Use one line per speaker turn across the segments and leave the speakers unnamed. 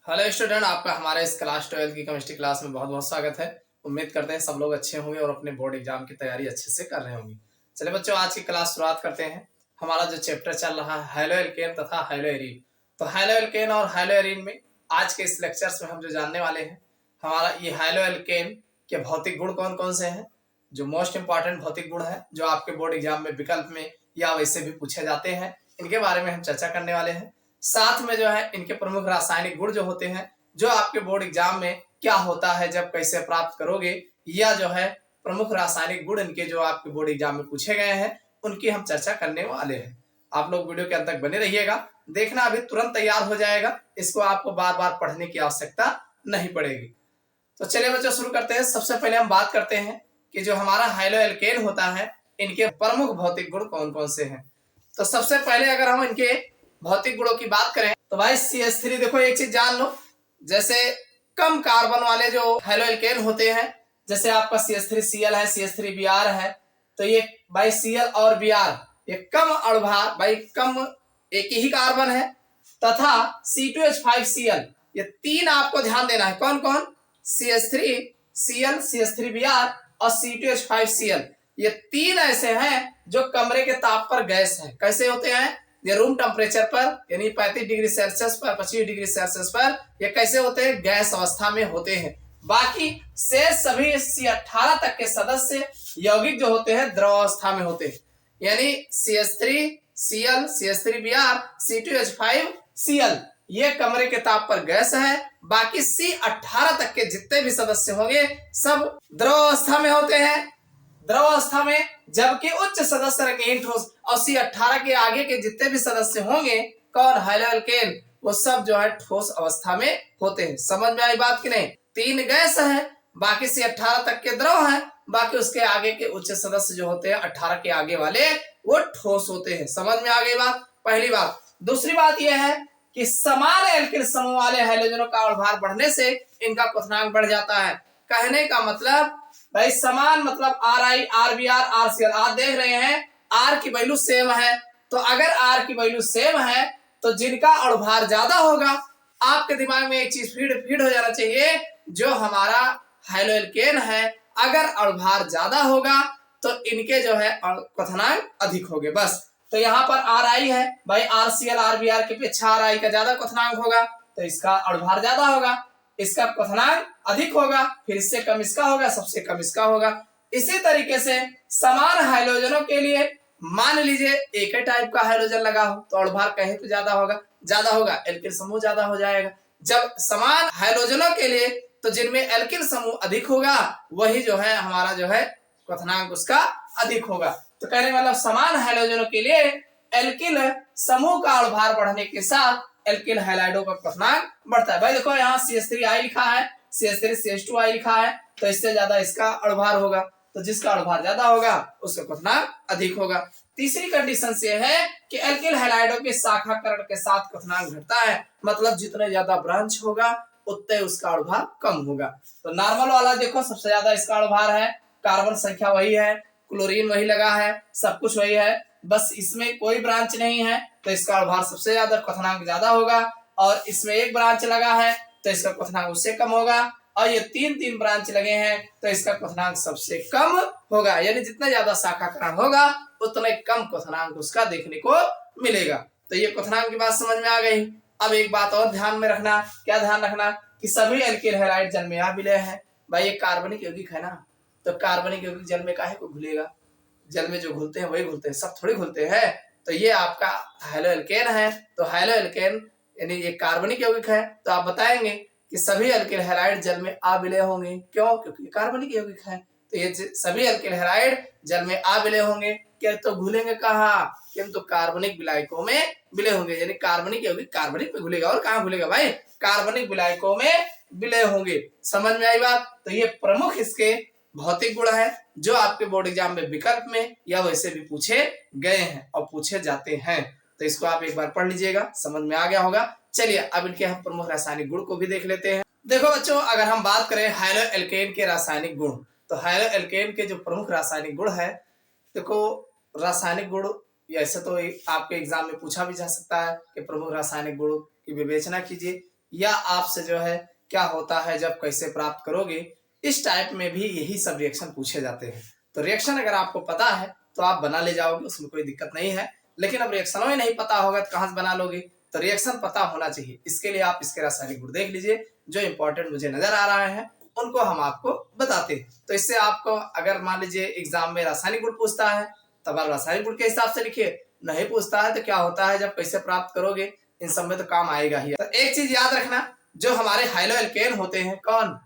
Hello student, आपका हमारे इस क्लास 12 की केमिस्ट्री क्लास में बहुत बहुत स्वागत है। उम्मीद करते हैं सब लोग अच्छे होंगे और अपने बोर्ड एग्जाम की तैयारी अच्छे से कर रहे होंगे। चलिए बच्चों, आज की क्लास शुरुआत करते हैं। हमारा जो चैप्टर चल रहा है हैलो एल्केन तथा हैलो एरीन। तो हैलो एल्केन और हैलो एरीन में आज के इस लेक्चर्स में हम जो जानने वाले हैं, हमारा ये हैलो एल्केन के भौतिक गुण कौन कौन से हैं, जो मोस्ट इंपॉर्टेंट भौतिक गुण है जो आपके बोर्ड एग्जाम में विकल्प में या वैसे भी पूछे जाते हैं, इनके बारे में हम चर्चा करने वाले हैं। साथ में जो है इनके प्रमुख रासायनिक गुण जो होते हैं, जो आपके बोर्ड एग्जाम में क्या होता है, जब कैसे प्राप्त करोगे, या जो है प्रमुख रासायनिक गुण इनके जो आपके बोर्ड एग्जाम में पूछे गए हैं उनकी हम चर्चा करने वाले हैं। आप लोग वीडियो के अंत तक बने रहिएगा, देखना अभी तुरंत तैयार हो जाएगा, इसको आपको बार बार पढ़ने की आवश्यकता नहीं पड़ेगी। तो चलिए बच्चों शुरू करते हैं। सबसे पहले हम बात करते हैं कि जो हमारा हैलो एल्केन होता है, इनके प्रमुख भौतिक गुण कौन कौन से हैं। तो सबसे पहले अगर हम इनके भौतिक गुणों की बात करें तो भाई CH3, देखो एक चीज जान लो, जैसे कम कार्बन वाले जो हैलो एल्केन होते हैं, जैसे आपका CH3Cl है, CH3Br है, तो ये भाई Cl और Br ये कम अणुभार, भाई कम एक ही कार्बन है, तथा C2H5Cl ये तीन आपको ध्यान देना है। कौन कौन? CH3Cl, CH3Br और C2H5Cl ये तीन ऐसे हैं जो कमरे के ताप पर गैस है। कैसे होते हैं? ये रूम टेम्परेचर पर यानी 35 डिग्री सेल्सियस पर, 25 डिग्री सेल्सियस पर ये कैसे होते हैं? गैस अवस्था में होते हैं। बाकी शेष सभी C18 तक के सदस्य यौगिक जो होते हैं द्रव अवस्था में होते हैं, यानी CH3Cl, CH3Br, C2H5Cl ये कमरे के ताप पर गैस है। बाकी C18 तक के जितने भी सदस्य होंगे सब द्रव अवस्था में होते हैं, द्रव अवस्था में, जबकि उच्च सदस्य रंगीन ठोस और C18 के आगे के जितने भी सदस्य होंगे कौन? हैलो एल्केन, वो सब जो है ठोस अवस्था में होते हैं। समझ में आई बात कि नहीं? तीन गैस है, बाकी C18 तक के द्रव है, बाकी उसके आगे के उच्च सदस्य जो होते हैं 18 के आगे वाले वो ठोस होते हैं। समझ में आ गई बात? पहली बात। दूसरी बात यह है कि समान एल्किल समूह वाले हैलोजनों का अणुभार बढ़ने से इनका क्वथनांक बढ़ जाता है। कहने का मतलब भाई समान मतलब RI, RBr, RCl। आप देख रहे हैं R की वैल्यू सेम है, तो अगर R की वैल्यू सेम है तो जिनका अणुभार ज्यादा होगा, आपके दिमाग में एक चीज फीड हो जाना चाहिए, जो हमारा हैलो एल्केन है अगर अणुभार ज्यादा होगा तो इनके जो है क्वथनांक अधिक होंगे। बस। तो यहाँ पर RI है भाई, RCl, RBr के अपेक्षा RI का ज्यादा क्वथनांक होगा, तो इसका अणुभार ज्यादा होगा, इसका क्वथनांक अधिक होगा, फिर इससे कम इसका होगा, सबसे कम इसका होगा। इसी तरीके से समान हाइड्रोजनों के लिए मान लीजिए एक ही टाइप का हाइड्रोजन लगा हो तो अणुभार कहे तो ज्यादा होगा, एल्किल समूह ज्यादा हो जाएगा। जब समान हाइड्रोजनों के लिए तो जिनमें एल्किल समूह अधिक होगा वही जो है हमारा जो है क्वथनांक उसका अधिक होगा। तो कहने मतलब समान हाइड्रोजनों के लिए एल्किल समूह का अणुभार बढ़ने के साथ एल्किल हैलाइडों का क्वथनांक बढ़ता है। भाई देखो यहाँ CH3I लिखा है, CH3CH2I लिखा है, तो इससे ज्यादा इसका अणुभार होगा, तो जिसका अणुभार ज्यादा होगा उसका क्वथनांक अधिक होगा। तीसरी कंडीशन से है कि एल्किल हैलाइडों के शाखाकरण के साथ क्वथनांक घटता है, मतलब जितने ज्यादा ब्रांच होगा उतने उसका अणुभार कम होगा। तो नॉर्मल वाला देखो सबसे ज्यादा इसका अणुभार है, कार्बन संख्या वही है, क्लोरीन वही लगा है, सब कुछ वही है, बस इसमें कोई ब्रांच नहीं है तो इसका अणुभार सबसे ज्यादा, क्वथनांक ज्यादा होगा। और इसमें एक ब्रांच लगा है तो इसका क्वथनांक उससे कम होगा, और ये तीन ब्रांच लगे हैं तो इसका क्वथनांक सबसे कम होगा। यानी जितना ज्यादा शाखाकरण होगा उतने कम क्वथनांक उसका देखने को मिलेगा। तो ये क्वथनांक की बात समझ में आ गई। अब एक बात और ध्यान में रखना, क्या ध्यान रखना कि सभी एल्किल हैलाइड जल में आ विलय है। भाई ये कार्बनिक यौगिक है ना, तो कार्बनिक यौगिक जल में काहे को घुलेगा? जल में जो घुलते हैं वही घुलते हैं, सब थोड़ी घुलते हैं। तो ये आपका हैलो एल्केन है, तो हैलो एल्केन यानी ये कार्बनिक यौगिक है, तो आप बताएंगे कि सभी एल्किल हैलाइड जल में आ विलय होंगे। क्यों? क्योंकि कार्बनिक यौगिक है, तो ये सभी एल्किल हैलाइड जल में आ विलय होंगे। क्या तो घुलेंगे कहाँ? किंतु कार्बनिक विलायकों में विलय होंगे, यानी कार्बनिक यौगिक कार्बनिक में घुलेगा, और कहाँ घुलेगा भाई? कार्बनिक विलायकों में विलय होंगे। समझ में आई बात? तो ये प्रमुख इसके भौतिक गुण है जो आपके बोर्ड एग्जाम में विकल्प में या वैसे भी पूछे गए हैं और पूछे जाते हैं। तो इसको आप एक बार पढ़ लीजिएगा, समझ में आ गया होगा। चलिए अब इनके हम प्रमुख रासायनिक गुण को भी देख लेते हैं। देखो बच्चों, अगर हम बात करें हैलो एल्केन के रासायनिक गुण, तो हैलो एल्केन के जो प्रमुख रासायनिक गुण है, देखो रासायनिक गुण ऐसे तो आपके एग्जाम में पूछा भी जा सकता है कि प्रमुख रासायनिक गुण की विवेचना कीजिए, या आपसे जो है क्या होता है जब, कैसे प्राप्त करोगे, इस टाइप में भी यही सब रिएक्शन पूछे जाते हैं। तो रिएक्शन अगर आपको पता है तो आप बना ले जाओगे, उसमें कोई दिक्कत नहीं है। लेकिन अब रिएक्शनों में नहीं पता होगा तो कहां से बना लोगे? तो रिएक्शन पता होना चाहिए। इसके लिए आप इसके रासायनिक गुण देख लीजिए, जो इंपॉर्टेंट मुझे नजर आ रहा है उनको हम आपको बताते हैं। तो इससे आपको अगर मान लीजिए एग्जाम में रासायनिक गुण पूछता है तब आप रासायनिक गुण के हिसाब से लिखिए, नहीं पूछता है तो क्या होता है जब कैसे प्राप्त करोगे, इन सब में तो काम आएगा ही। तो एक चीज याद रखना, जो हमारे हाइलो एल्केन होते हैं, कौन?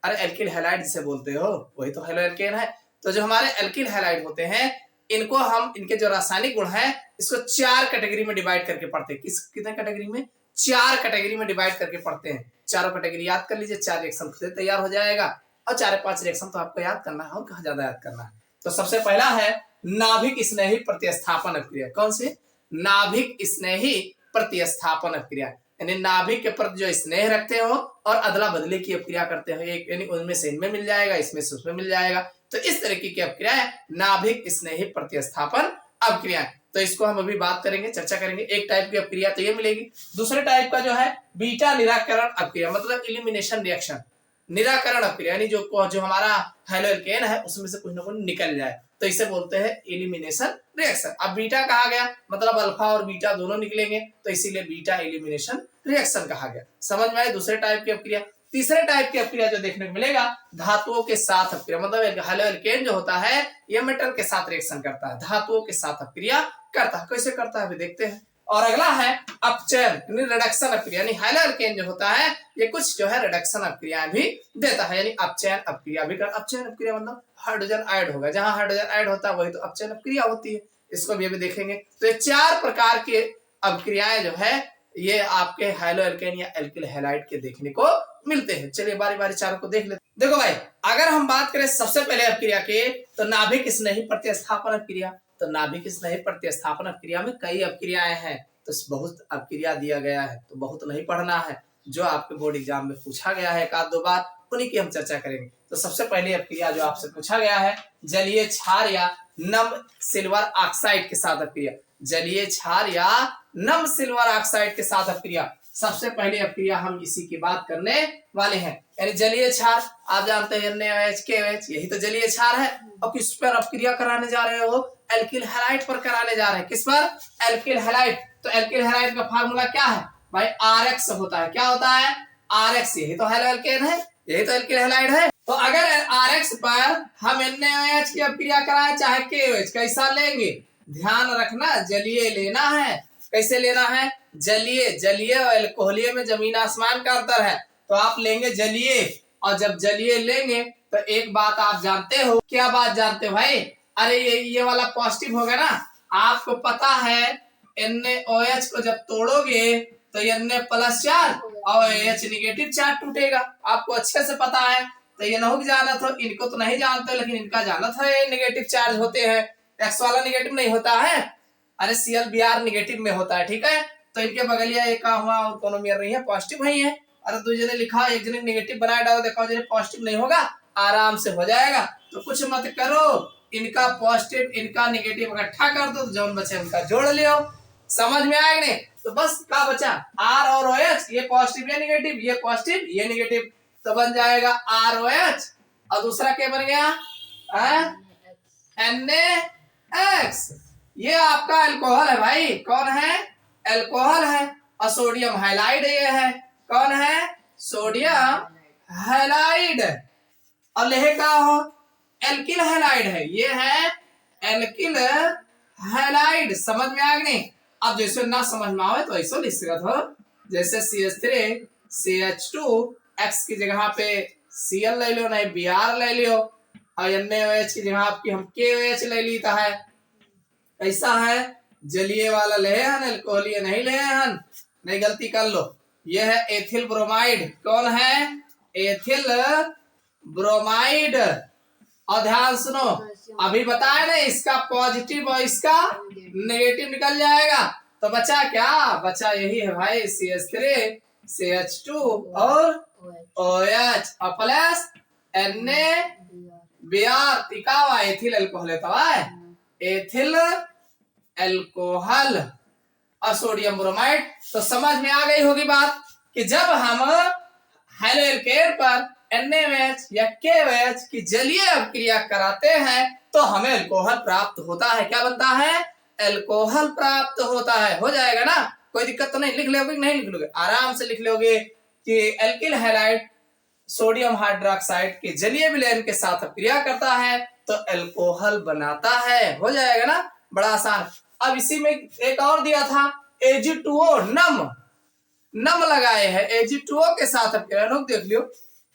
अरे एल्किल हैलाइड जिसे बोलते हो वही तो हाइलो एल्केन है। तो जो हमारे एल्किल हैलाइड होते हैं, इनको हम, इनके जो रासायनिक गुण है, इसको 4 कैटेगरी में डिवाइड करके पढ़ते हैं। कितने कैटेगरी में? 4 कैटेगरी में डिवाइड करके पढ़ते हैं। चारों कैटेगरी याद कर लीजिए, 4 रिएक्शन खुद से तैयार हो जाएगा। और 4-5 रिएक्शन तो आपको याद करना है, और कहाँ ज्यादा याद करना है। तो सबसे पहला है नाभिक स्नेही प्रतिस्थापन अभिक्रिया। कौन सी? नाभिक स्नेही प्रतिस्थापन अभिक्रिया, यानी नाभिक के प्रति जो स्नेह रखते हो और अदला बदली की अभिक्रिया करते हो, एक यानी उनमें से इनमें मिल जाएगा, इसमें से उसमें मिल जाएगा। तो इस तरीके की अभिक्रिया नाभिक स्नेही प्रतिस्थापन अभिक्रिया। तो इसको हम अभी बात करेंगे, चर्चा करेंगे। एक टाइप की अभिक्रिया तो ये मिलेगी। दूसरे टाइप का जो है बीटा निराकरण अभिक्रिया, मतलब इलिमिनेशन रिएक्शन, निराकरण अभिक्रिया, यानी जो हमारा हाइलो एल्केन है उसमें से कुछ ना कुछ निकल जाए, तो इसे बोलते हैं एलिमिनेशन रिएक्शन। अब बीटा कहा गया मतलब अल्फा और बीटा दोनों निकलेंगे, तो इसीलिए बीटा एलिमिनेशन रिएक्शन कहा गया। समझ में आए दूसरे टाइप की अभिक्रिया। तीसरे टाइप की अभिक्रिया जो देखने को मिलेगा, धातुओं के साथ अभिक्रिया, मतलब हाइलो एल्केन जो होता है ये मेटल के साथ रिएक्शन करता है, धातुओं के साथ अभिक्रिया करता है। कैसे करता है अभी देखते हैं। और अगला है अपचयन रिडक्शन अभिक्रिया, यानी हाइलो एल्केन जो होता है ये कुछ जो है रिडक्शन अभिक्रियाएं भी देता है, यानी अपचयन अभिक्रिया भी कर। अपचयन अभिक्रिया मतलब हाइड्रोजन ऐड होगा, जहां हाइड्रोजन ऐड होता है वही तो अपचयन अभिक्रिया होती है। इसको भी अभी देखेंगे। तो ये 4 प्रकार के अभिक्रियाएं जो है ये आपके हाइलो एल्केन या एल्किल हैलाइड के देखने को मिलते हैं। चलिए बारी बारी चारों को देख लेते। देखो भाई, अगर हम बात करें सबसे पहले अभिक्रिया के, तो नाभिक स्नेही प्रतिस्थापन अभिक्रिया। तो नाभिक स्नेही प्रतिस्थापन अभिक्रिया में कई अभिक्रियाएं हैं, तो बहुत अभिक्रिया दिया गया है, तो बहुत नहीं पढ़ना है। जो आपके बोर्ड एग्जाम में पूछा गया है 1-2 बार, उन्हीं की हम चर्चा करेंगे। तो सबसे पहले अभिक्रिया जो आपसे पूछा गया है, जलीय क्षार या नम सिल्वर ऑक्साइड के साथ अभिक्रिया। जलीय क्षार या नम सिल्वर ऑक्साइड के साथ अभिक्रिया, सबसे पहले अभिक्रिया हम इसी की बात करने वाले हैं। यानी जलीय क्षार आप जानते हैं NaOH KOH, यही तो जलीय क्षार है। और किस पर अभिक्रिया कराने जा रहे हो? एल्किल हैलाइड पर कराने जा रहे हैं। किस पर? Alkyl halide. तो एल्किल हैलाइड का फार्मूला क्या है भाई? RX होता है। क्या होता है? RX। यही तो हाइलो एल्केन है, यही तो एल्किल हैलाइड है। तो अगर RX पर हम NaOH की अभिक्रिया कराए चाहे KOH, कैसा लेंगे? ध्यान रखना, जलीय लेना है। कैसे लेना है? जलीय। जलीय और अल्कोहलीय में जमीन आसमान का अंतर है, तो आप लेंगे जलीय। और जब जलीय लेंगे तो एक बात आप जानते हो। क्या बात जानते हो भाई? अरे ये वाला पॉजिटिव होगा ना, आपको पता है NaOH को जब तोड़ोगे तो Na+4 और OH निगेटिव चार्ज टूटेगा, आपको अच्छे से पता है। तो ये नहीं जानत हो, इनको तो नहीं जानते, लेकिन इनका जानत है निगेटिव चार्ज होते हैं। X वाला निगेटिव नहीं होता है, अरे ClBr निगेटिव में होता है, ठीक है। तो इनके बगलिया एक हुआ और कोनो मियर नहीं है, पॉजिटिव नहीं है। अरे 2 जने लिखा, एक जने निगेटिव बनाया डालो, देखो जने पॉजिटिव नहीं होगा, आराम से हो जाएगा। तो कुछ मत करो, इनका पॉजिटिव इनका निगेटिव इकट्ठा कर दो, जो बचे उनका जोड़ लियो। समझ में आएगा नहीं? तो बस क्या बचा? R और OH, ये पॉजिटिव ये निगेटिव, ये पॉजिटिव ये निगेटिव, तो बन जाएगा ROH। और दूसरा क्या बन गया? NaX। ये आपका अल्कोहल है भाई। कौन है? अल्कोहल है। और सोडियम हाइलाइड ये है। कौन है? Sodium halide. और लेहे का हो? एल्किल हैलाइड है, ये है एल्किल हैलाइड। समझ में आ गई? अब जैसे ना समझ में आवे तो ऐसा लिख सकते हो, जैसे CH3 CH2 X की जगह पे Cl ले लो, नहीं Br ले लो, और NaOH की जगह आपकी हम KOH ले लीता है। ऐसा है, जलीय वाला ले हन, अल्कोहलीय नहीं ले हन, नहीं गलती कर लो। ये है एथिल ब्रोमाइड। कौन है? Ethyl bromide. और ध्यान सुनो, अभी बताया ना, इसका पॉजिटिव और इसका नेगेटिव निकल जाएगा, तो बचा क्या? बचा यही है भाई, CH3 CH2 और OH और प्लस NaBr। टिकावा एथिल अल्कोहल है, एथिल अल्कोहल और सोडियम ब्रोमाइड। तो समझ में आ गई होगी बात। कि जब हम हेलोकेन पर NaOH या KOH की जलीय अभिक्रिया कराते हैं तो हमें अल्कोहल प्राप्त होता है। क्या बनता है? अल्कोहल प्राप्त होता है। हो जाएगा ना, कोई दिक्कत तो नहीं? लिख लोगे? नहीं लिख लोगे? आराम से लिख लोगे कि एल्किल हैलाइड सोडियम हाइड्रोक्साइड के जलीय विलयन के साथ अभिक्रिया करता है तो अल्कोहल बनाता है। हो जाएगा ना, बड़ा आसान। अब इसी में एक और दिया था Ag2O, नम लगाए हैं Ag2O के साथ अभिक्रिया, देख लियो।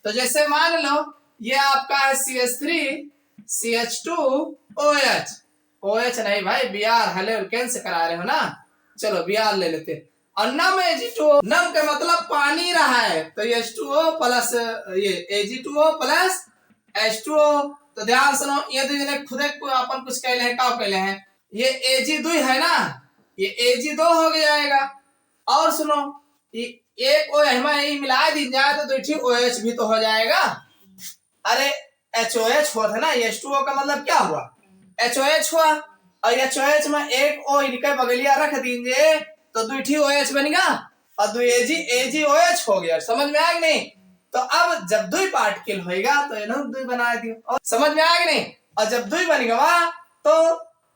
तो जैसे मान लो ये आपका है CH3 CH2OH, OH नहीं भाई, Br हेलोकेन से करा रहे हो ना, चलो Br ले लेते। और नम Ag2O, नम का मतलब पानी रहा है, तो H2O प्लस ये Ag2O प्लस H2O। तो ध्यान सुनो, ये दूसरे खुद अपन कुछ कहले हैं, क्या कहले हैं, ये Ag2 है ना, ये Ag2 हो जाएगा। और सुनो, एक OH मिला दी जाए तो दूसरी OH भी तो हो जाएगा। अरे HOH हुआ था ना, H2O का मतलब क्या हुआ? HOH हुआ, और HOH में एक O इनके बगलिया रख दीजिए तो दूसरी OH बनेगा और दो AgOH हो गया। समझ में आया कि नहीं? तो अब जब दो पार्टिकल होएगा तो इन्होंने दो बना दियो, और समझ में आया कि नहीं? और जब दो बनेगा तो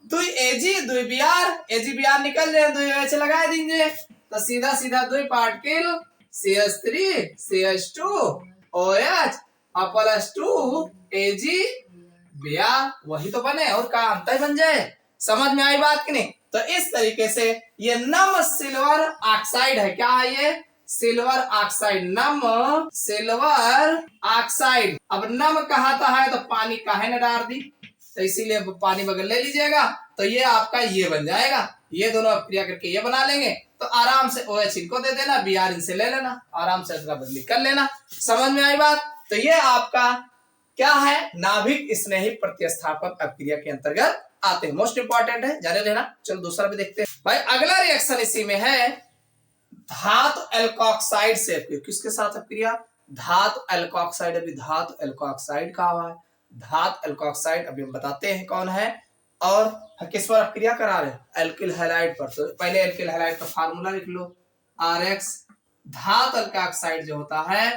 दो Ag दो Br निकल जाए, दो OH लगा दीजिए तो सीधा सीधा दो पार्टिकल CH3 CH2OH और प्लस 2 Ag वही तो बने, और का अंतर बन जाए। समझ में आई बात कि नहीं? तो इस तरीके से ये नम सिल्वर ऑक्साइड है। क्या है ये? सिल्वर ऑक्साइड, नम सिल्वर ऑक्साइड। अब नम कहता है तो पानी काहे न डाल दी, तो इसीलिए पानी बगल ले लीजिएगा, तो ये आपका ये बन जाएगा। ये दोनों अभिक्रिया करके ये बना लेंगे तो आराम से OH इनको दे देना, Br इनसे ले लेना, आराम से अदला बदली कर लेना। समझ में आई बात? तो ये आपका क्या है? नाभिक स्नेही प्रतिस्थापन अभिक्रिया के अंतर्गत आते हैं। मोस्ट इंपॉर्टेंट है, जाने रहना। चलो दूसरा भी देखते हैं भाई। अगला रिएक्शन इसी में है धातु एल्कोक्साइड से। किसके साथ अभिक्रिया? धातु एल्कोक्साइड। अभी धातु एल्कोक्साइड का हुआ है, धातु एल्कोक्साइड अभी हम बताते हैं कौन है, और किस पर अभिक्रिया करा रहे हैं? एल्किल हैलाइड पर। तो पहले एल्किल हैलाइड का फार्मूला लिख लो, RX। धातु एल्कोक्साइड जो होता है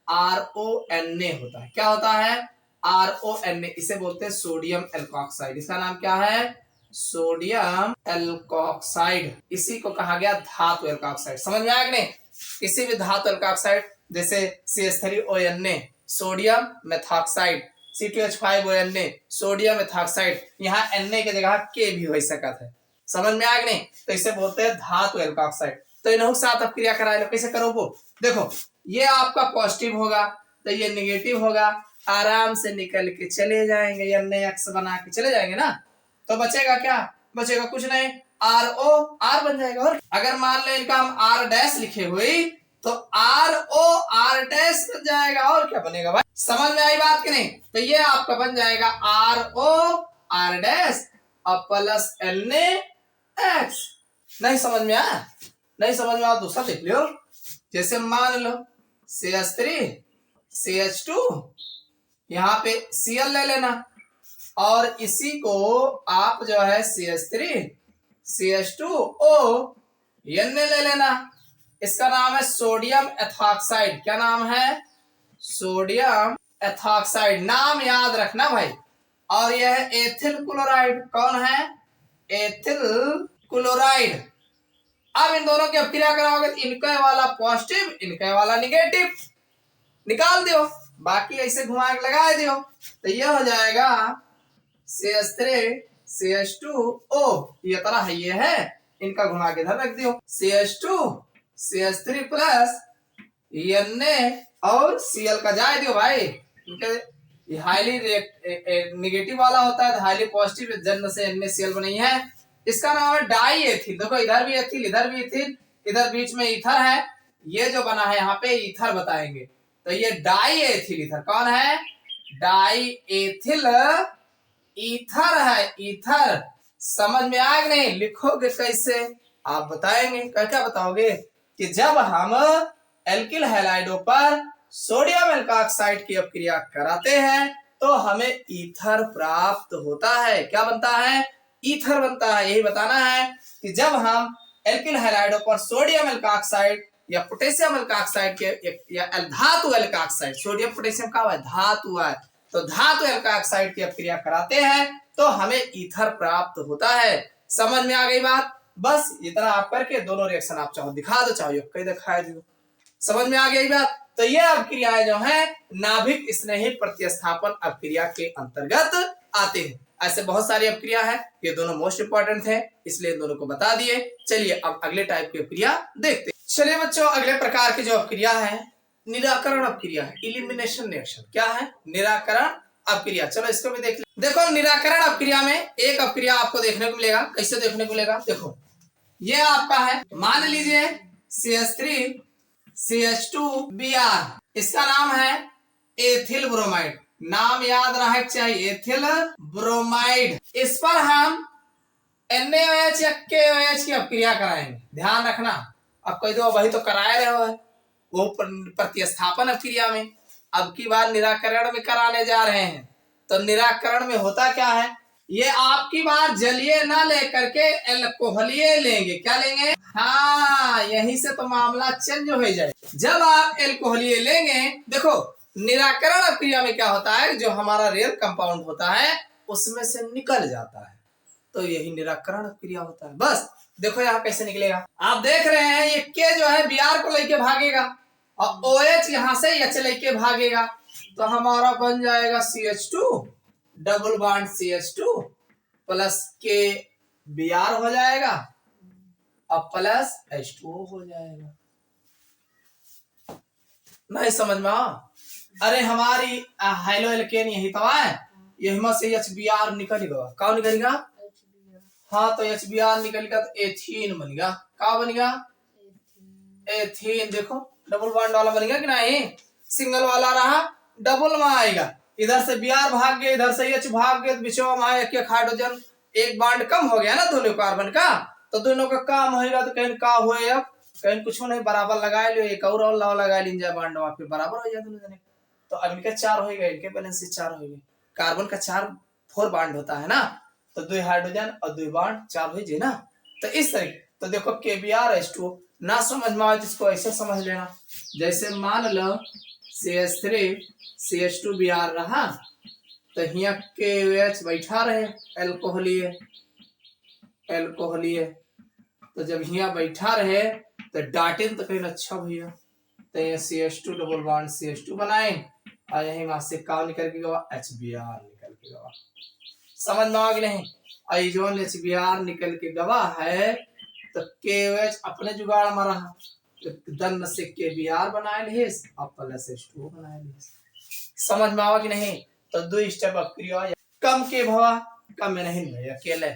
RONA होता है। क्या होता है? RONA। इसे बोलते हैं सोडियम एल्कोक्साइड। इसका नाम क्या है? Sodium alkoxide. इसी को कहा गया धातु एल्कोक्साइड। समझ में आया कि नहीं? किसी भी धातु एल्कोक्साइड जैसे CH3ONA sodium methoxide, C2H5ONA sodium methoxide, यहाँ Na की जगह K भी हो सकता है। समझ में आया कि नहीं? तो इसे बोलते हैं धातु एल्कोक्साइड। तो इन्हों के साथ अभिक्रिया करा लो। कैसे करो वो देखो, ये आपका पॉजिटिव होगा तो ये नेगेटिव होगा, आराम से निकल के चले जाएंगे, ये NaX बना के चले जाएंगे ना, तो बचेगा क्या? बचेगा कुछ नहीं, RO, R बन जाएगा। और अगर मान लो इनका हम R डैश लिखे हुए तो RO R डैश बन जाएगा, और क्या बनेगा भाई? समझ में आई बात कि नहीं? तो ये आपका बन जाएगा RO R डैश और प्लस NaX। नहीं समझ में आया? नहीं समझ में आया दूसरा देख लियो। जैसे मान लो CH3 CH2, यहाँ पे Cl ले लेना, और इसी को आप जो है CH3 CH2O Na ले लेना। इसका नाम है सोडियम एथॉक्साइड। क्या नाम है? Sodium ethoxide. नाम याद रखना भाई। और यह है एथिल क्लोराइड। कौन है? Ethyl chloride. अब इन दोनों की अभिक्रिया कराओगे, इनका वाला पॉजिटिव इनका वाला निगेटिव, निकाल दो, बाकी ऐसे घुमा के लगा दो, तो ये हो जाएगा CH3 CH2O। ये तरह है, ये है, इनका घुमा के इधर रख दियो, CH2 CH3 प्लस Na और Cl का जाए दियो भाई। इनके हाईली निगेटिव वाला होता है, हाईली पॉजिटिव, जन्म से NaCl बनी है। इसका नाम है डाई एथिल। देखो इधर भी एथिल, इधर भी एथिल, इधर बीच में ईथर है, ये जो बना है यहाँ पे ईथर बताएंगे, तो ये डाई एथिल ईथर। कौन है? डाई एथिल ईथर है, ईथर। समझ में आया कि नहीं? लिखोगे कैसे आप बताएंगे? क्या बताओगे कि जब हम एल्किल हैलाइडों पर सोडियम एल्कोक्साइड की अभिक्रिया कराते हैं तो हमें ईथर प्राप्त होता है। क्या बनता है? ईथर बनता है। यही बताना है कि जब हम एल्किल हैलाइडों पर सोडियम एल्कोक्साइड या पोटेशियम एल्काक्साइड के या धातु एल्काक्साइड, सोडियम पोटेशियम का है धातु है, तो धातु एल्काक्साइड की अपक्रिया कराते हैं तो हमें ईथर प्राप्त होता है। समझ में आ गई बात? बस इतना आप करके दोनों रिएक्शन आप चाहो दिखा दो, चाहो कहीं दिखा दो। समझ में आ गई बात? तो ये अपक्रियाएं जो है नाभिक स्नेही प्रतिस्थापन अपक्रिया के अंतर्गत आते हैं। ऐसे बहुत सारी अपक्रिया है, ये दोनों मोस्ट इंपॉर्टेंट है, इसलिए इन दोनों को बता दिए। चलिए अब अगले टाइप की अपक्रिया देखते हैं। चलिए बच्चों, अगले प्रकार की जो अपक्रिया है निराकरण अपक्रिया है, इलिमिनेशन रिएक्शन। क्या है? निराकरण अपक्रिया। चलो इसको भी देख ले। देखो निराकरण अपक्रिया में एक अपक्रिया आपको देखने को मिलेगा। कैसे देखने को मिलेगा? देखो ये आपका है, मान लीजिए CH3 CH2Br, इसका नाम है एथिल ब्रोमाइड। नाम याद रहे चाहिए, एथिल ब्रोमाइड। इस पर हम NaOH या KOH की अपक्रिया कराएंगे, ध्यान रखना। अब कह दो वही तो कराए रहे हो, वो प्रतिस्थापन अपक्रिया में। अब की बार निराकरण में कराने जा रहे हैं। तो निराकरण में होता क्या है, ये आपकी बार जलीय ना लेकर के एल्कोहलीय लेंगे। क्या लेंगे? हाँ, यहीं से तो मामला चेंज हो जाए। जब आप एल्कोहलीय लेंगे, देखो निराकरण अपक्रिया में क्या होता है, जो हमारा रियल कंपाउंड होता है उसमें से निकल जाता है, तो यही निराकरण अपक्रिया होता है। बस देखो यहाँ कैसे निकलेगा, आप देख रहे हैं ये के जो है Br को लेके भागेगा और OH यहाँ से H लेके भागेगा, तो हमारा बन जाएगा CH2 double bond CH2 plus के Br हो जाएगा और प्लस H2O हो जाएगा। नहीं समझ में? अरे हमारी हाइलो एल्केन यही तो है, यही में से HBr निकलेगा। कौन निकलेगा? हाँ, तो HBr निकलेगा तो एथीन बनेगा। क्या बनेगा? एथीन। देखो डबल बॉन्ड वाला बनेगा कि नहीं? सिंगल वाला रहा, डबल में आएगा। इधर से Br भाग गए, इधर से H भाग गए, बीचों में आया एक हाइड्रोजन, एक बॉन्ड कम हो गया ना दोनों कार्बन का, तो दोनों का काम होगा। तो कहीं का हुए, अब कहीं कुछ नहीं, बराबर लगा लियो, एक और लगा लीजिए बॉन्ड, फिर बराबर हो जाए दोनों जने। तो इनके 4 हो गए, इनके बैलेंस से 4 हो गए। कार्बन का 4 बॉन्ड होता है ना, तो 2 हाइड्रोजन और 2 बॉन्ड 4 हो जाए ना। तो इस तरीके, तो देखो KBr H2O ना समझ में आए इसको ऐसे समझ लेना, जैसे मान लो CH3 CH2Br रहा, तो यहाँ KOH बैठा रहे एल्कोहलीय, तो जब यहाँ बैठा रहे तो डाटेन तो कहीं अच्छा भैया, तो ये CH2 डबल बॉन्ड CH2 बनाए और यही वहां से का निकल के गवा HBr निकल के गवा। समझ में आ गई नहीं? और जो HBr निकल के गवा है तो KOH अपने जुगाड़ में रहा, तो दन से KBr बनाए लिए और प्लस H2O बनाए लिए। समझ में आवा कि नहीं? तो 2 स्टेप अपक्रिया, कम के भवा कम में नहीं भैया अकेले।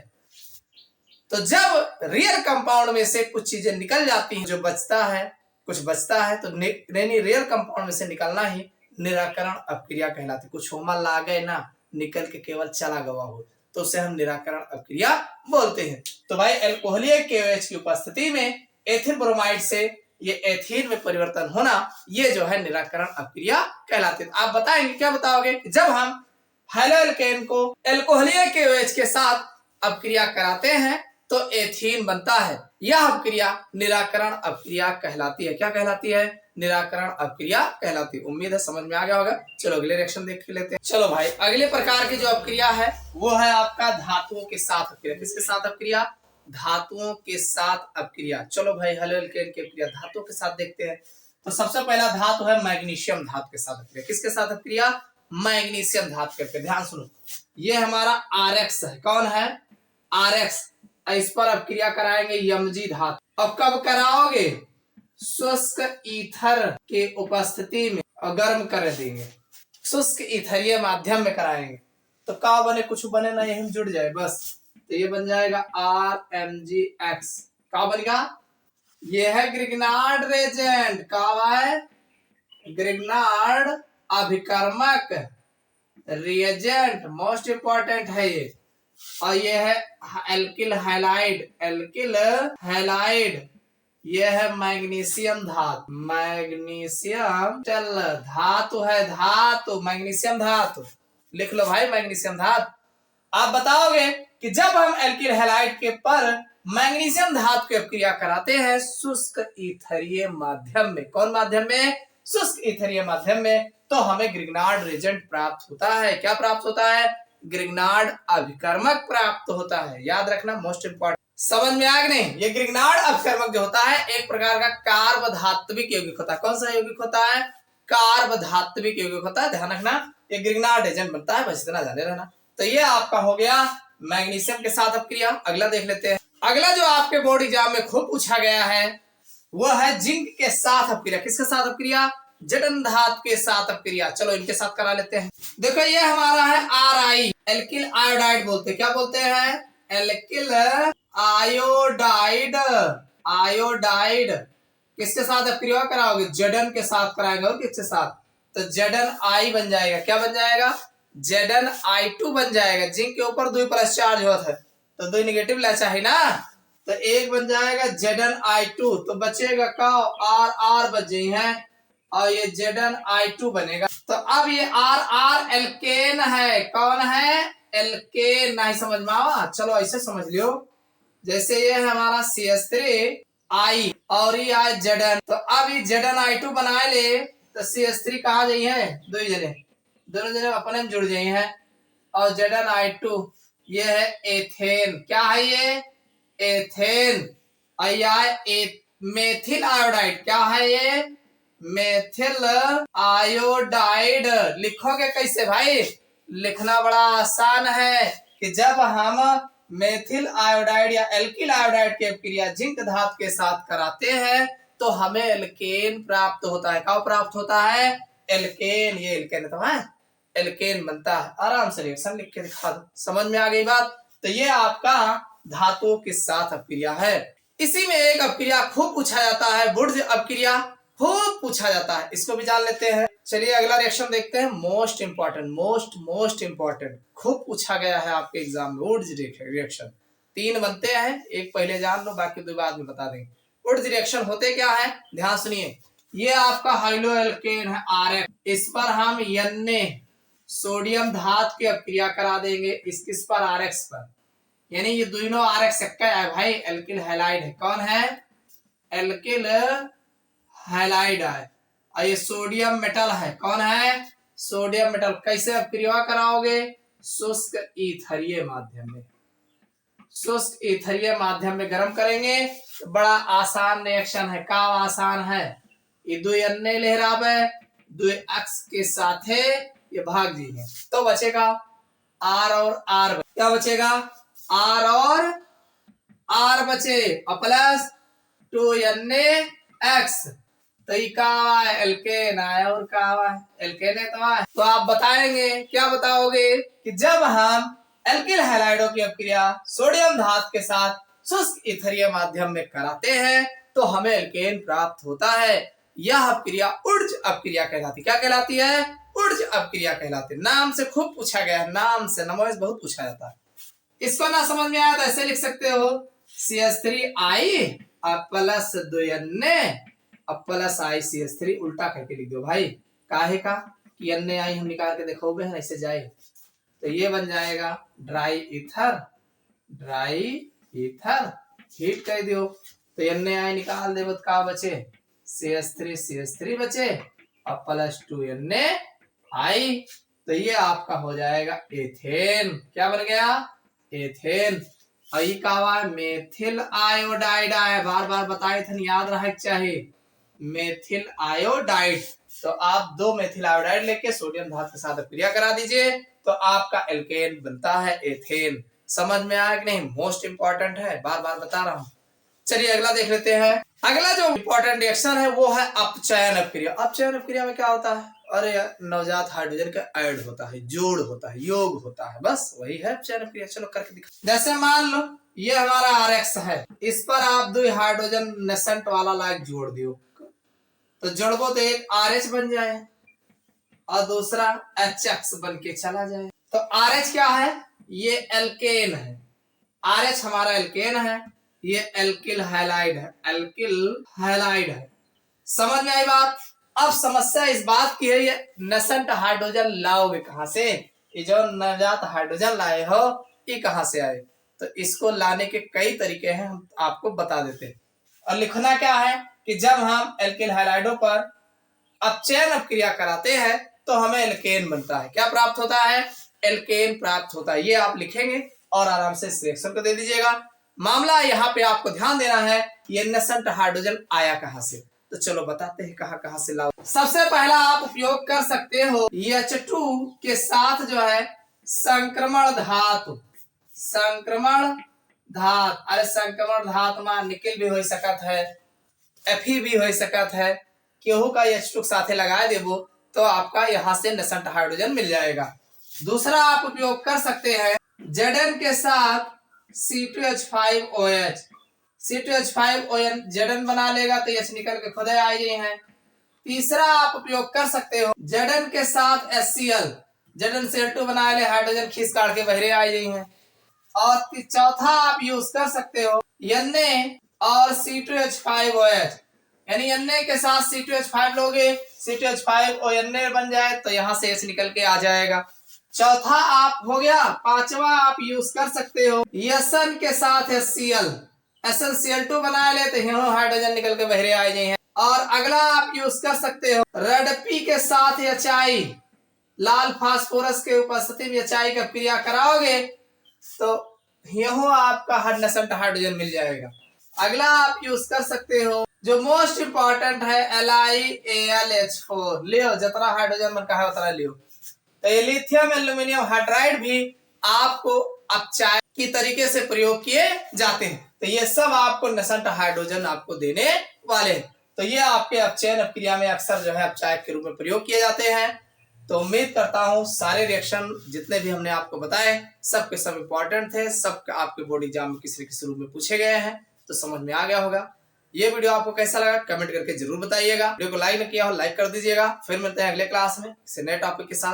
तो जब रियल कंपाउंड में से कुछ चीजें निकल जाती हैं, जो बचता है, कुछ बचता है, तो रियल कंपाउंड में से निकलना ही निराकरण अपक्रिया कहलाती। कुछ होमा लागे ना, निकल के केवल चला गवा हो, तो उसे हम निराकरण अपक्रिया बोलते हैं। तो भाई एल्कोहलीय KOH की उपस्थिति में एथिल ब्रोमाइड से ये एथीन में परिवर्तन होना, ये जो है निराकरण अपक्रिया कहलाती है। आप बताएंगे, क्या बताओगे? जब हम हाइलो एल्केन को एल्कोहलीय KOH के साथ अपक्रिया कराते हैं तो एथीन बनता है। यह अपक्रिया निराकरण अपक्रिया कहलाती है। क्या कहलाती है? निराकरण अपक्रिया कहलाती है। उम्मीद है समझ में आ गया होगा। चलो अगले रिएक्शन देख लेते हैं। चलो भाई, अगले प्रकार की जो अपक्रिया है वो है आपका धातुओं के साथ अपक्रिया। किसके साथ अपक्रिया? धातुओं के साथ अपक्रिया। चलो भाई, हाइलो एल्केन की अपक्रिया धातुओं के साथ देखते हैं। तो सबसे पहला धातु है मैग्नीशियम धातु के साथ अपक्रिया। किसके साथ अपक्रिया? मैग्नीशियम धातु के अपक्रिया। ध्यान सुनो, ये हमारा RX है। कौन है? RX। इस पर अपक्रिया कराएंगे Mg धातु। अब कब कराओगे? शुष्क ईथर के उपस्थिति में, और गर्म कर देंगे। शुष्क ईथरीय माध्यम में कराएंगे तो का बने? कुछ बने ना, यही जुड़ जाए बस। तो ये बन जाएगा RMgX। का बनेगा? ये है ग्रिग्नार्ड रेजेंट। का है? ग्रिग्नार्ड अभिकर्मक रिएजेंट, मोस्ट इंपॉर्टेंट है ये। और ये है एल्किल हैलाइड। एल्किल हैलाइड ये है मैग्नीशियम धातु। मैग्नीशियम चल धातु है, धातु मैग्नीशियम धातु। लिख लो भाई, मैग्नीशियम धातु। आप बताओगे कि जब हम एल्किल हैलाइड के पर मैग्नीशियम धातु की अपक्रिया कराते हैं शुष्क ईथरीय माध्यम में। कौन माध्यम में? शुष्क ईथरीय माध्यम में। तो हमें ग्रिग्नार्ड रिएजेंट प्राप्त होता है। क्या प्राप्त होता है? ग्रिग्नार्ड अभिकर्मक प्राप्त होता है। याद रखना, मोस्ट इंपॉर्टेंट। समझ में आया कि नहीं? ये ग्रिग्नार्ड अभिकर्मक जो होता है एक प्रकार का कार्बधात्विक यौगिक होता है। कौन सा यौगिक होता है? कार्बधात्विक यौगिक होता है। ध्यान रखना, ये ग्रिग्नार्ड एजेंट बनता है, बस इतना जाने रहना। तो ये आपका हो गया मैग्नीशियम के साथ अपक्रिया। अगला देख लेते हैं। अगला जो आपके बोर्ड एग्जाम में खूब पूछा गया है वो है जिंक के साथ अपक्रिया। किसके साथ अपक्रिया? जटन धातु के साथ अपक्रिया। चलो इनके साथ करा लेते हैं। देखो ये हमारा है Ri, एल्किल आयोडाइड बोलते हैं। क्या बोलते हैं? Alkyl iodide. आयोडाइड किसके साथ अपक्रिया कराओगे? जडन के साथ कराएंगे। और किसके साथ? तो जडन आई बन जाएगा। क्या बन जाएगा? जडन I2 बन जाएगा। जिंक के ऊपर 2 प्लस चार्ज होता है तो 2 निगेटिव ला चाहिए ना, तो एक बन जाएगा जडन I2। तो बचेगा का आर आर बच गई है और ये जडन I2 बनेगा। तो अब ये आर आर एल्केन है। कौन है? एल्केन। नहीं समझ में आवा? चलो ऐसे समझ लियो, जैसे ये है हमारा CH3I और ये आए जडन। तो अब ये जडन I2 बना ले तो CH3 कहाँ जाई है? दो जने, दोनों जने अपने में जुड़ जाए हैं। और जडन I2 ये है एथेन। क्या है ये? एथेन। Methyl iodide. क्या है ये? Methyl iodide. लिखोगे कैसे भाई? लिखना बड़ा आसान है कि जब हम मेथिल आयोडाइड या एल्किल आयोडाइड की अपक्रिया जिंक धातु के साथ कराते हैं तो हमें एल्केन प्राप्त होता है। क्या प्राप्त होता है? एल्केन। ये एल्केन तो है, एल्केन बनता है। आराम से रिएक्शन लिख के दिखा दो। समझ में आ गई बात? तो ये आपका धातुओं के साथ अपक्रिया है। इसी में एक अपक्रिया खूब पूछा जाता है, वुड्स अपक्रिया खूब पूछा जाता है, इसको भी जान लेते हैं। चलिए अगला रिएक्शन देखते हैं। मोस्ट इंपॉर्टेंट, मोस्ट इंपॉर्टेंट, खूब पूछा गया है आपके एग्जाम में। वुड्स रिएक्शन 3 बनते हैं, एक पहले जान लो, बाकी 2 बाद में बता देंगे। वुड्स रिएक्शन होते क्या है? ध्यान सुनिए। ये आपका हाइलो एल्केन है RX। इस पर हम Na सोडियम धातु की अपक्रिया करा देंगे। किस पर? RX पर। यानी ये दोनों RX इक्का है भाई, एल्किल हैलाइड है। कौन है? एल्किल हैलाइड है। और ये सोडियम मेटल है। कौन है? Sodium metal. कैसे अपक्रिया कराओगे? शुष्क ईथरीय माध्यम में। शुष्क ईथरीय माध्यम में गर्म करेंगे तो बड़ा आसान रिएक्शन है। का आसान है? ये 2 अन्य लहरावे 2 अक्स के साथ है, ये भाग जी है तो बचेगा R और R। क्या बचेगा? R और R बचे और प्लस 2 NaX। तो ये का एल्केन आया और का एल्केन है तो आप बताएंगे। क्या बताओगे? कि जब हम एल्किल हैलाइडों की अपक्रिया सोडियम धातु के साथ शुष्क ईथरीय माध्यम में कराते हैं तो हमें एल्केन प्राप्त होता है। यह अपक्रिया उर्ज अपक्रिया कहलाती। क्या कहलाती है? उर्ज अपक्रिया कहलाती। नाम से खूब पूछा गया है, नाम से नमोज बहुत पूछा जाता है। इसको ना समझ में आया तो ऐसे लिख सकते हो CH3I plus 2 Na plus I CH3 उल्टा करके लिख दो भाई। काहे का? कि NaI हम निकाल के देखोगे है ऐसे जाए तो ये बन जाएगा dry ether. Dry ether heat कर दियो तो NaI निकाल दे का बचे? CH3 बचे और प्लस 2 NaI। तो ये आपका हो जाएगा एथेन। क्या बन गया? एथेन। आई का मेथिल आयोडाइड है। बार बार बताए थे, याद रहे चाहिए। Methyl iodide. तो आप 2 मेथिल आयोडाइड लेके सोडियम धातु के साथ अपक्रिया करा दीजिए तो आपका एल्केन बनता है एथेन। समझ में आया कि नहीं? मोस्ट इंपॉर्टेंट है, बार बार बता रहा हूं। चलिए अगला देख लेते हैं। अगला जो इंपॉर्टेंट रिएक्शन है वो है अपचयन अपक्रिया। अपचयन अपक्रिया में क्या होता है? अरे नवजात हाइड्रोजन का ऐड होता है, जोड़ होता है, योग होता है, बस वही है अपचयन अपक्रिया। चलो करके दिखा। जैसे मान लो ये हमारा RX है, इस पर आप 2 हाइड्रोजन नेसेंट वाला लाइक जोड़ दियो तो जोड़बो तो एक RH बन जाए और दूसरा HX बन के चला जाए। तो RH क्या है? ये एल्केन है। RH हमारा एल्केन है, ये एल्किल हैलाइड है। एल्किल हैलाइड है। समझ में आई बात? अब समस्या इस बात की है ये नेसेंट हाइड्रोजन लाओगे कहां से? ये जो नवजात हाइड्रोजन लाए हो ये कहां से आए? तो इसको लाने के कई तरीके हैं, हम आपको बता देते हैं। और लिखना क्या है कि जब हम एल्किल हैलाइडों पर अपचयन अपक्रिया कराते हैं तो हमें एल्केन बनता है। क्या प्राप्त होता है? एल्केन प्राप्त होता है। ये आप लिखेंगे और आराम से इस रिएक्शन को दे दीजिएगा। मामला यहाँ पे आपको ध्यान देना है, ये नेसेंट हाइड्रोजन आया कहां से, तो चलो बताते हैं कहां से लाओ। सबसे पहला आप उपयोग कर सकते हो H2 के साथ जो है संक्रमण धातु। संक्रमण धात, अरे संक्रमण धातु में निकल भी हो सकत है, Fe भी हो सकत है, केहू का H2 के साथे लगा देबो तो आपका यहाँ से नेसेंट हाइड्रोजन मिल जाएगा। दूसरा आप उपयोग कर सकते हैं Zn के साथ C2H5OH। C2H5ON Zn बना लेगा तो H निकल के खुद आ गए हैं। तीसरा आप उपयोग कर सकते हो Zn के साथ HCl। Zn Cl2 बना ले, हाइड्रोजन खींच काट के बहरे आ गई हैं। और चौथा आप यूज कर सकते हो Na और C2H5OH, यानी Na के साथ C2H5 लोगे, C2H5ONA बन जाए तो यहाँ से H निकल के आ जाएगा। चौथा आप हो गया। पांचवा आप यूज कर सकते हो Sn के साथ HCl। SnCl2 बना ले तो यहाँ हाइड्रोजन निकल के बहरे आ गए हैं। और अगला आप यूज कर सकते हो रेडपी के साथ HI। लाल फास्फोरस के उपस्थिति में HI का क्रिया कराओगे तो यहाँ आपका नेसेंट हाइड्रोजन मिल जाएगा। अगला आप यूज कर सकते हो जो मोस्ट इंपॉर्टेंट है LiAlH4। लियो जितना हाइड्रोजन मन कहा उतना लियो। तो ये लिथियम एल्यूमिनियम हाइड्राइड भी आपको अपचायक की तरीके से प्रयोग किए जाते हैं। तो ये सब आपको नेसेंट हाइड्रोजन आपको देने वाले हैं। तो ये आपके अपचयन अपक्रिया में अक्सर जो है अपचायक के रूप में प्रयोग किए जाते हैं। तो उम्मीद करता हूं सारे रिएक्शन जितने भी हमने आपको बताए सब के सब इंपॉर्टेंट थे, सब आपके बोर्ड एग्जाम में किसी न किसी रूप में पूछे गए हैं, तो समझ में आ गया होगा। ये वीडियो आपको कैसा लगा कमेंट करके जरूर बताइएगा। वीडियो को लाइक न किया हो लाइक कर दीजिएगा। फिर मिलते हैं अगले क्लास में किसी नए टॉपिक के साथ।